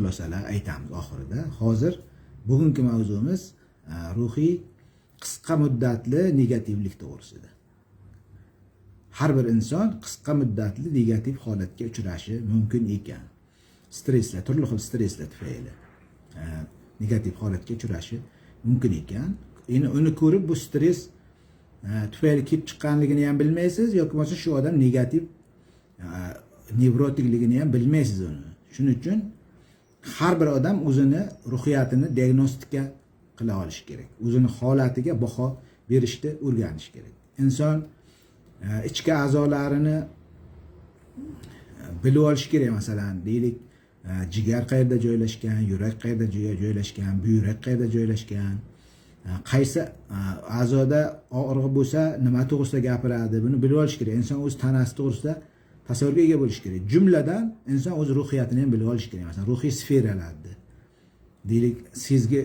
xulosalar aytamiz oxirida. Hozir bugungi mavzuimiz ruhiy qisqa muddatli negativlik to'g'risida. Har bir inson qisqa muddatli negativ holatga uchrashi mumkin ekan. Streslar, turli xil streslar tufayli negativ holatga uchrashi mumkin ekan. Endi uni ko'rib bu stress tufayli kelib chiqqanligini ham bilmaysiz yoki bo'lmasa shu odam negativ nevrotikligini ham bilmaysiz uni. Shuning uchun har bir odam o'zini ruhiyatini diagnostika qila olishi kerak. O'zini holatiga baho berishni o'rganish kerak. Inson ichki a'zolarini bilib olish kerak. Masalan, deylik, jigar qayerda joylashgan, yurak qayerda joylashgan, buyrak qayerda joylashgan, qaysi a'zoda og'rig'i bo'lsa nima to'g'risida gapiradi, buni bilib olish kerak. Inson o'z tanasi to'g'risida tasavvurga ega bo'lish kerak. Jumladan inson o'z ruhiyatini ham bilib olish kerak. Masalan, ruhiy sferalarni, deylik, sezgi,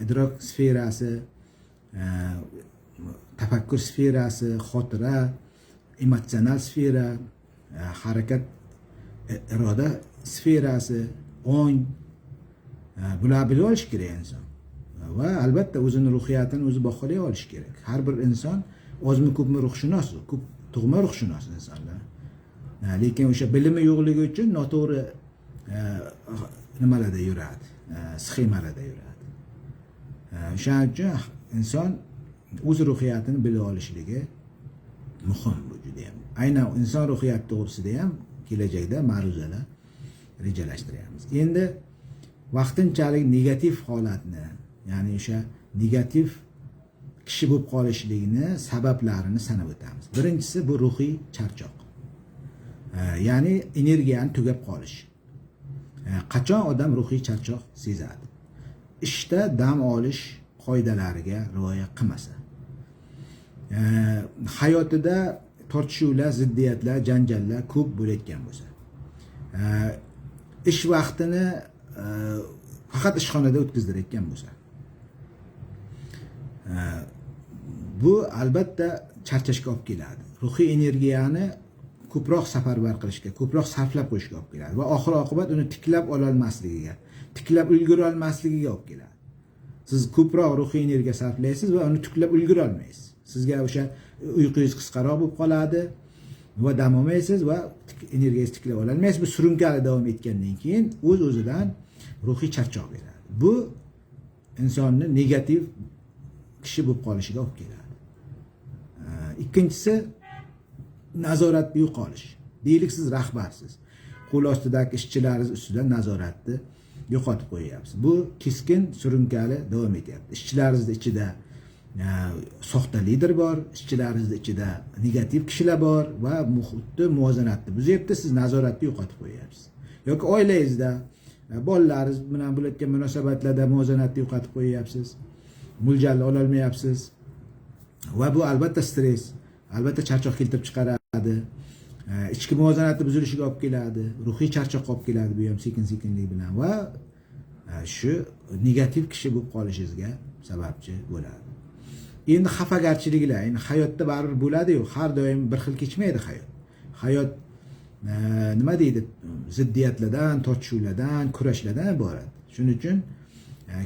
idrok sferasi, tafakkur sferasi, xotira, emotsional sfera, harakat, iroda sferasi, ong, bular bilib olish kerak inson. Va albatta o'zini ruhiyatini o'zi baholay olish kerak. Har bir inson ozmi ko'pmi ruhshunos, ko'p tug'ma ruhshunos insonlar. Lekin o'sha bilimi yo'qligi uchun noto'g'ri nimalarda yuradi, sxemalarda yuradi. O'shaning uchun inson o'z ruhiyatini bilib olishligi muhim bu juda ham. Aynan inson ruhiyati to'g'risida ham kelajakda ma'ruzalar rejalashtiryapmiz. Endi vaqtinchalik negativ holatni, ya'ni o'sha negativ kishi bo'lib qolishligini sabablarini sanab o'tamiz. Birinchisi bu ruhiy charchoq. Ya'ni energiyani tugab qolish. Qachon odam ruhiy charchoq sezadi? Ishda dam olish qoidalariga rioya qilmasa, hayotida tortishuvlar, ziddiyatlar, janjallar ko'p bo'layotgan bo'lsa, ish vaqtini faqat ishxonada o'tkazdirayotgan bo'lsa, bu albatta charchashga olib keladi. Ruhiy energiyani ko'proq safarbar qilishga, ko'proq sarflab qo'yishga olib keladi va oxir oqibat uni tiklab ola olmasligiga, tiklab ulgura olmasligiga olib keladi. Siz ko'proq ruhiy energiya sarflaysiz va uni tiklab ulgura olmaysiz. Sizga o'sha uyqungiz qisqaroq bo'lib qoladi va dam olmaysiz va energiyangizni tiklab ola olmaysiz. Bu surunkali davom etgandan keyin o'z-o'zidan ruhiy charchoq beradi. Bu insonni negativ kishi bo'lib qolishiga olib keladi. Ikkinchisi nazoratni yo'qolish. Deylik, siz rahbarsiz. Qo'l ostidagi ishchilaringiz ustidan nazoratni yo'qotib qo'yapsiz. Bu keskin surunkali davom etyapti. Ishchilaringizning ichida soxta lider bor, ishchilaringizning ichida negativ kishilar bor va muhitni muvozanatni buzyapti, siz nazoratni yo'qotib qo'yapsiz. Yoki oilangizda bolalaringiz bilan bo'layotgan munosabatlarda muvozanatni yo'qotib qo'yapsiz. Mo'ljalni ola olmayapsiz. Va bu albatta stress, albatta charchoq keltirib chiqaradi. Ichki muvozanatni buzilishiga olib keladi, ruhiy charchoq olib keladi bu ham sekin-sekinlik bilan va shu negativ kishi bo'lib qolishingizga sababchi bo'ladi. Endi xafagarchiliklar, endi hayotda baribir bo'ladi-yu, har doim bir xil kechmaydi hayot. Hayot nima deydi? Ziddiyatlardan, tortishuvlardan, kurashlardan iborat. Shuning uchun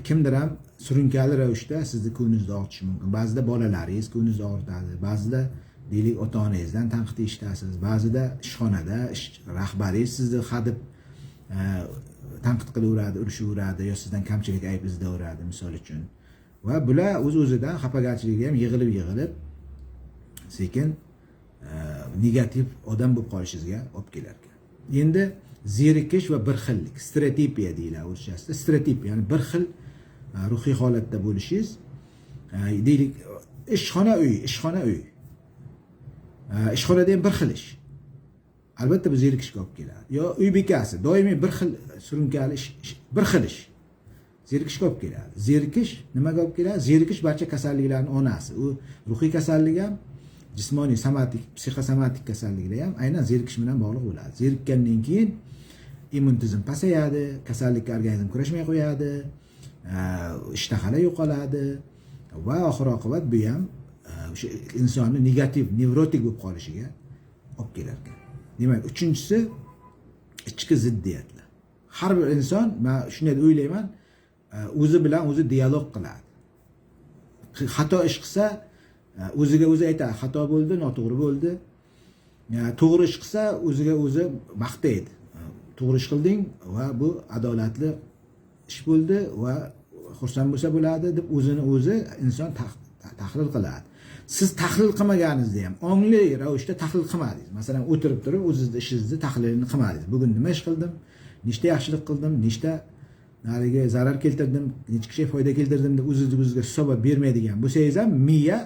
kimdir ham surunkali ravishda sizni ko'nglingizni og'ritishi mumkin. Ba'zida bolalaringiz ko'nglingizni og'ritadi, ba'zida deylik ota-onangizdan tanqid eshitasiz, ba'zida ishxonada rahbaringiz sizni hadeb tanqid qilaveradi, urishaveradi yo sizdan kamchilik ayb izlayveradi misol uchun. Va bular o'z-o'zidan xafagarchilikga ham yig'ilib sekin negativ odam bo'lib qolishingizga olib kelar ekan. Endi zerikish va bir xillik, stereotipiya deyiladi o'zchasida. Stereotipiya, ya'ni bir xil ruhiy holatda bo'lishingiz. Deylik, ishxona uy. Ishxonada ham bir xil ish. Albatta bu zerikishga olib keladi. Yo uy bekasi, doimiy bir xil surunkali ish, bir xil ish. Zerikishga olib keladi. Zerikish nimaga olib keladi? Zerikish barcha kasalliklarning onasi. U ruhiy kasallik ham, jismoniy, somatik, psixosomatik kasalliklar ham aynan zerikish bilan bog'liq bo'ladi. Zerikkandan keyin immun tizim pasayadi, kasallikka organizm kurashmay qo'yadi, ishtahalar yo'qoladi va oxir oqibat bu ham o'sha insonni negativ, nevrotik bo'lib qolishiga olib kelar ekan. Demak, uchinchisi ichki ziddiyatlar. har bir inson, men shunday o'ylayman, o'zi bilan o'zi dialog qiladi. Xato ish qilsa, o'ziga o'zi aytadi, xato bo'ldi, noto'g'ri bo'ldi. To'g'ri ish qilsa, o'ziga o'zi maqtaydi. To'g'ri ish qilding va bu adolatli ish bo'ldi va xursand bo'lsa bo'ladi deb o'zini o'zi inson tahlil qiladi. Siz tahlil qilmaganingizda ham ongli ravishda tahlil qilmadingiz. Masalan, o'tirib turib o'zingizni ishingizni tahlilini qilmadingiz. Bugun nima ish qildim? Nechta yaxshilik qildim? Nechta nariga zarar keltirdim? Nechta foyda keltirdim deb o'zingizga hisobot bermaydigan bo'lsangiz ham miya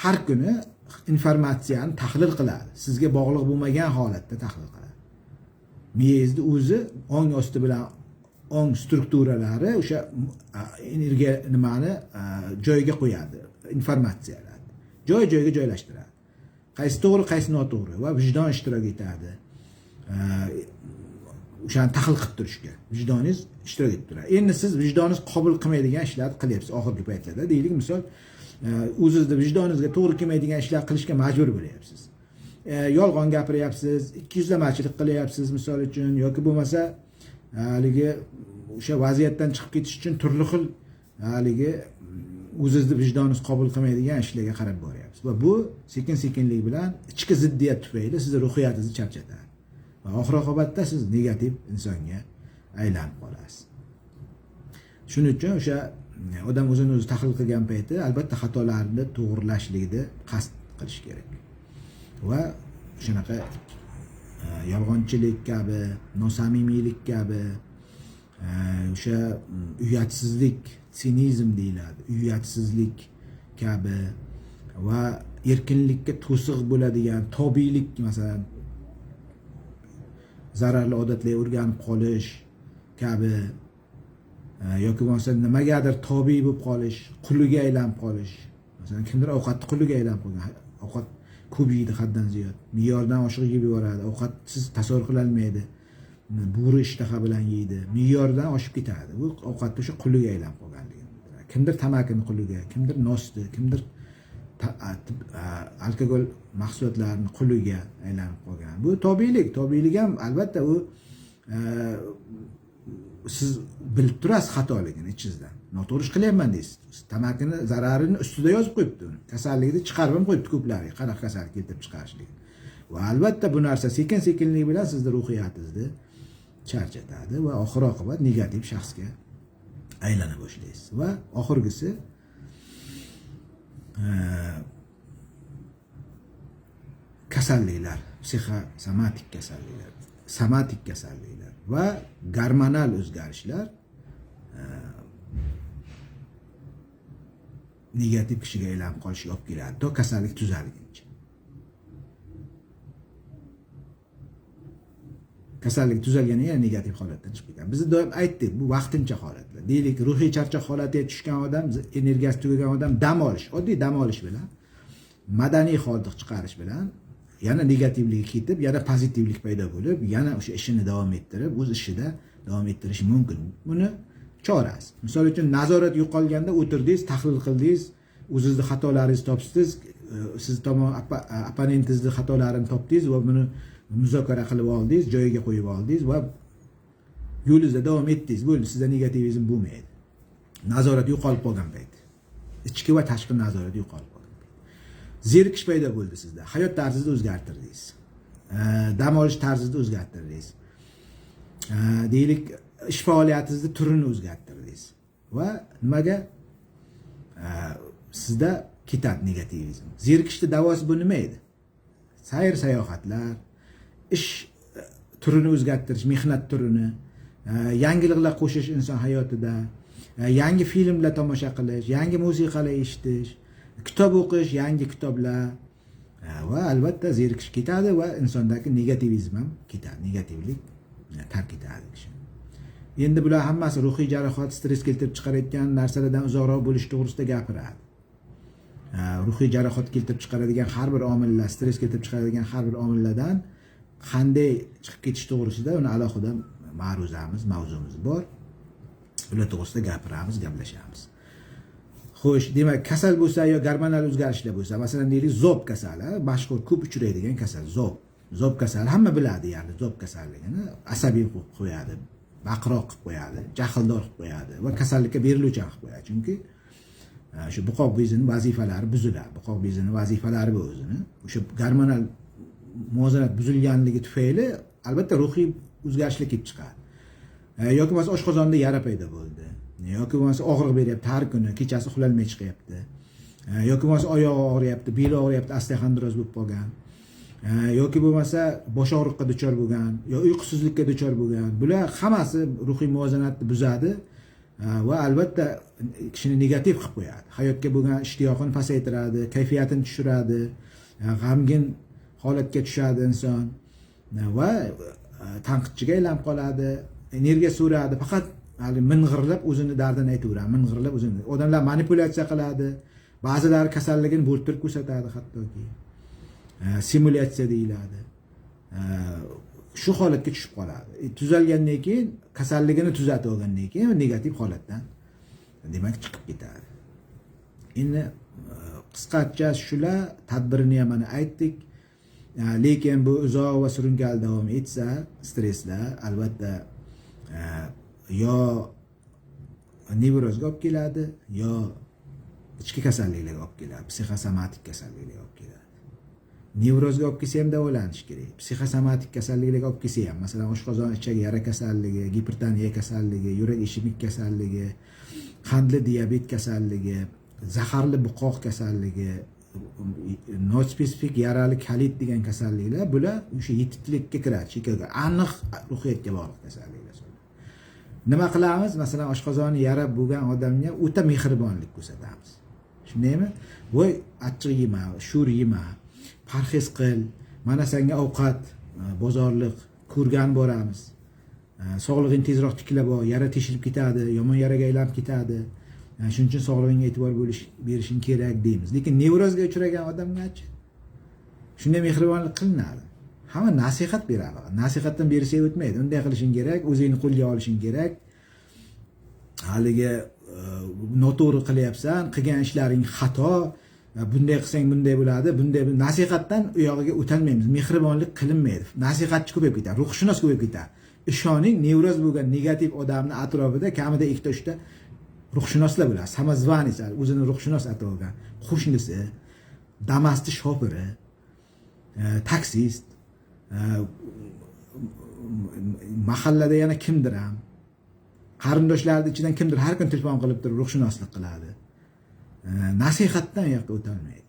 har kuni informatsiyani tahlil qiladi. Sizga bog'liq bo'lmagan holatda tahlil qiladi. Miyangizni o'zi ong osti bilan ong strukturalari o'sha energiya nimani joyiga qo'yadi, informatsiyalarni. Joy-joyiga joylashtiradi. Qaysi to'g'ri, qaysi noto'g'ri va vijdon ishtirok etadi. O'shani tahlil qilib turishga vijdoningiz ishtirok etib turadi. Endi siz vijdoningiz qabul qilmaydigan ishlarni qilyapsiz oxirgi paytlarda. Deylik, misol, o'zingizning vijdoningizga to'g'ri kelmaydigan ishlar qilishga majbur bo'lyapsiz. Yolg'on gapiryapsiz, ikkiyuzlamachilik qilyapsiz, misol uchun, yoki bo'lmasa haligi o'sha vaziyatdan chiqib ketish uchun turli xil haligi o'zingizning vijdoningiz qabul qilmaydigan ishlarga qarab boryapsiz. Va bu sekin-sekinlik bilan ichki ziddiyat tufayli sizni ruhiyatingizni charchatadi. Va oxir oqibatda siz negativ insonga aylanib qolasiz. Shuning uchun o'sha odam o'zini o'zi tahlil qilgan payti albatta xatolarni to'g'rilashlikni qasd qilish kerak. Va shunaqa yolg'onchilik kabi, nosamimiylik kabi, o'sha uyatsizlik, sinizm deyiladi, uyatsizlik kabi va erkinlikka to'siq bo'ladigan tobiylik, masalan, zararli odatlarga o'rganib qolish kabi, yoki bo'lmasa nimagadir tobiy bo'lib qolish, quliga aylanib qolish. Masalan, kimdir ovqatni quliga aylanib qolgan, ovqat ko'p yeydi haddan ziyod, me'yordan oshiq yeb yuboradi, ovqatsiz tasavvur qila olmaydi, bo'ri ishtaha bilan yeydi, me'yordan oshib ketadi. Bu ovqatni o'sha quliga aylanib qolganligi. Kimdir tamakini quliga, kimdir nosni, kimdir alkogol mahsulotlarini quliga aylanib qolgan. Bu tobiylik ham albatta u siz bilib turasiz xatoligini ichingizdan. Noto'g'ri ish qilyapman deysiz. Tamakini zararini ustida yozib qo'yibdi uni. Kasallikni chiqarib ham qo'yibdi ko'plari, qanaqa kasallik keltirib chiqarishlik. Va albatta bu narsa sekin-sekinlik bilan sizni ruhiyatingizni charchatadi va oxir oqibat negativ shaxsga aylana boshlaysiz. Va oxirgisi kasalliklar, psixosomatik kasalliklar, somatik kasalliklar va gormonal o'zgarishlar negativ kishiga aylanib qolishiga olib keladi, to kasallik tuzalguncha. Kasallik tuzalganda yana negativ holatdan chiqib ketadi. Biz doim aytdik, bu vaqtincha holatlar. Deylik, ruhiy charchoq holatiga tushgan odam, energiyasi tugagan odam dam olish, oddiy dam olish bilan, madaniy hordiq chiqarish bilan yana negativligi ketib, yana pozitivlik paydo bo'lib, yana o'sha ishini davom ettirib, o'z ishida davom ettirishi mumkin. Buni chorasi. Misol uchun, nazorat yo'qolganda o'tirdingiz, tahlil qildingiz, o'zingizning xatolaringizni topdingiz, siz tomon opponentingizning xatolarini topdingiz va buni muzokara qilib oldingiz, joyiga qo'yib oldingiz va yo'lingizda davom etdingiz. Bo'ldi, sizda negativizm bo'lmaydi. Nazorat yo'qolib qolgan payt. Ichki va tashqi nazorat yo'qolib qolgan payt. Zerikish paydo bo'ldi sizda. Hayot tarzingizni o'zgartirdingiz. Dam olish tarzingizni o'zgartirdingiz. Deylik, ish faoliyatingizni turini o'zgartirdingiz. Va nimaga? Sizda ketadi negativizm. Zerikishning davosi bu nima edi? Sayr sayohatlar, ish turini o'zgartirish, mehnat turini, yangiliklar qo'shish inson hayotida, yangi filmlar tomosha qilish, yangi musiqalar eshitish, kitob o'qish, yangi kitoblar va albatta zerikish ketadi va insondagi negativizm ham ketadi, negativlik tark etadi kishi. Endi bular hammasi ruhiy jarohat, stress keltirib chiqarayotgan narsalardan uzoqroq bo'lish to'g'risida gapiradi. Ruhiy jarohat keltirib chiqaradigan har bir omillar, stress keltirib chiqaradigan har bir omillardan qanday chiqib ketish to'g'risida uni alohida mavzumiz bor. Ular to'g'risida gapiramiz, gaplashamiz. Xo'sh, demak, kasal bo'lsa yo gormonal o'zgarishlar bo'lsa, masalan, deylik, zob kasali, mashhur ko'p uchraydigan kasal, zob kasali hamma biladi, ya'ni zob kasalligini asabiy qo'yadi baqiroq qilib qo'yadi, jahldor qilib qo'yadi va kasallikka beriluvchan qilib qo'yadi. Chunki shu buqoq bezining vazifalari buziladi. Buqoq bezining vazifalari bu o'zini. O'sha gormonal muvozanat buzilganligi tufayli albatta ruhiy o'zgarishlar kelib chiqadi. Yoki bo'lmasa oshqozonda yara paydo bo'ldi. Yoki bo'lmasa og'riq beryapti, har kuni kechasi uxlolmay chiqyapti. Yoki bo'lmasa oyog'i og'riyapti, beli og'riyapti, osteoxondroz bo'lib qolgan. Yoki bo'lmasa bosh og'riqqa duchor bo'lgan, yo uyqusizlikka duchor bo'lgan. Bular hammasi ruhiy muvozanatni buzadi va albatta kishini negativ qilib qo'yadi. Hayotga bo'lgan ishtiyoqini pasaytiradi, kayfiyatini tushiradi, g'amgin holatga tushadi inson va tanqidchiga aylanib qoladi, energiya so'radi, faqat hali ming'irlab o'zini dardini aytaveradi, ming'irlab o'zini. Odamlar manipulyatsiya qiladi, ba'zilari kasalligini bo'rttirib ko'rsatadi hattoki. Simulyatsiya deyiladi. Shu holatga tushib qoladi. Tuzalgandan keyin, kasalligini tuzatib olgandan keyin negativ holatdan demak chiqib ketadi. Endi qisqacha shular, tadbirini ham mana aytdik. Lekin bu uzoq va surunkali davom etsa, stresslar albatta yo nevrozga olib keladi, yo ichki kasalliklarga olib keladi, psixosomatik kasalliklarga olib keladi. Nevrozga olib kelsa ham davolanish kerak. Psixosomatik kasalliklarga olib kelsa ham, masalan, oshqozon ichak yara kasalligi, gipertoniya kasalligi, yurak ishemik kasalligi, qandli diabet kasalligi, zaharli buqoq kasalligi, nospesifik yarali kalit degan kasalliklar, bular o'sha yetuklikka kiradi, chekkaga, aniq ruhiyatga bog'liq kasalliklar. Nima qilamiz? Masalan, oshqozoni yara bo'lgan odamga o'ta mehribonlik ko'rsatamiz. Shundaymi? Voy, achchiq yema, sho'r yema, parhez qil, mana senga ovqat, bozorliq, ko'rgan boramiz. Sog'lig'ing tezroq tiklab ol, yara teshilib ketadi, yomon yaraga aylanib ketadi. Shuning uchun sog'lig'ingga e'tibor berishing kerak deymiz. Lekin nevrozga uchragan odamgachi shunday mehribonlik qilinadi. Hamma nasihat beradi. Nasihatdan berishga o'tmaydi. Unday qilishing kerak, o'zingni qo'lga olishing kerak. Haligi noto'g'ri qilyapsan, qilgan ishlaring xato, bunday qilsang bunday bo'ladi, bunday nasihatdan u yog'iga o'tolmaymiz. Mehribonlik qilinmaydi. Nasihatchi ko'payib ketadi, ruhshunos ko'payib ketadi. Ishoning, nevroz bo'lgan negativ odamning atrofida kamida 2-3 ta ruhshunoslar bo'ladi. Samozvanец, o'zini ruhshunos ato olgan, qo'shnisi, Damas'ni shofiri, taksist, mahallada yana kimdir ham, qarindoshlarning ichidan kimdir har kun telefon qilib turib ruhshunoslik qiladi. Nasihatdan yoqqa o'tolmaydi.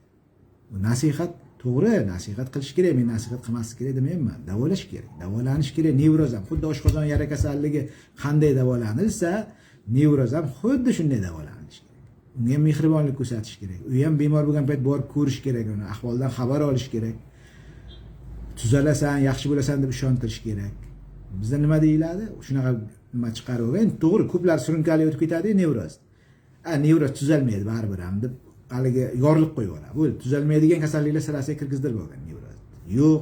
Bu nasihat to'g'ri, nasihat qilish kerak, men nasihat qilmaslik kerak demayman. Davolash kerak, davolanish kerak. Nevroz ham xuddi oshqozon yara kasalligi qanday davolanilsa, nevroz ham xuddi shunday davolanish kerak. Unga ham mehribonlik ko'rsatish kerak. U ham bemor bo'lgan payt borib ko'rish kerak, uni ahvoldan xabar olish kerak. Tuzalasan, yaxshi bo'lasan deb ishontirish kerak. Bizda nima deyiladi? Shunaqa nima chiqarib, endi to'g'ri, ko'plar surunkali o'tib ketadi nevroz. Nevroz tuzalmaydi baribir ham deb haliga yorilib qo'yaveradi. Bu tuzalmaydigan kasalliklar sirasiga kirgizdirib olgan nevroz. Yo'q,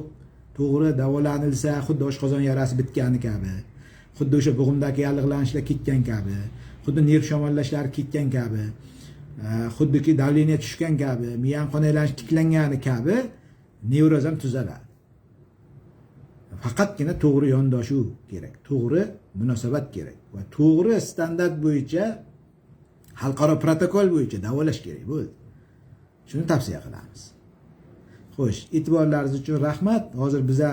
to'g'ri davolanilsa, xuddi oshqozon yarasi bitgani kabi, xuddi o'sha bo'g'imdagi yallig'lanishlar ketgan kabi, xuddi nerv shamollashlar ketgan kabi, xuddiki davleniya tushgan kabi, miyam qon aylanishi tiklangani kabi nevroz ham tuzaladi. Faqatgina to'g'ri yondashuv kerak, to'g'ri munosabat kerak va to'g'ri standart bo'yicha, xalqaro protokol bo'yicha davolash kerak bo'ldi. Shuni tavsiya qilamiz. Xo'sh, e'tiborlaringiz uchun rahmat. Hozir biza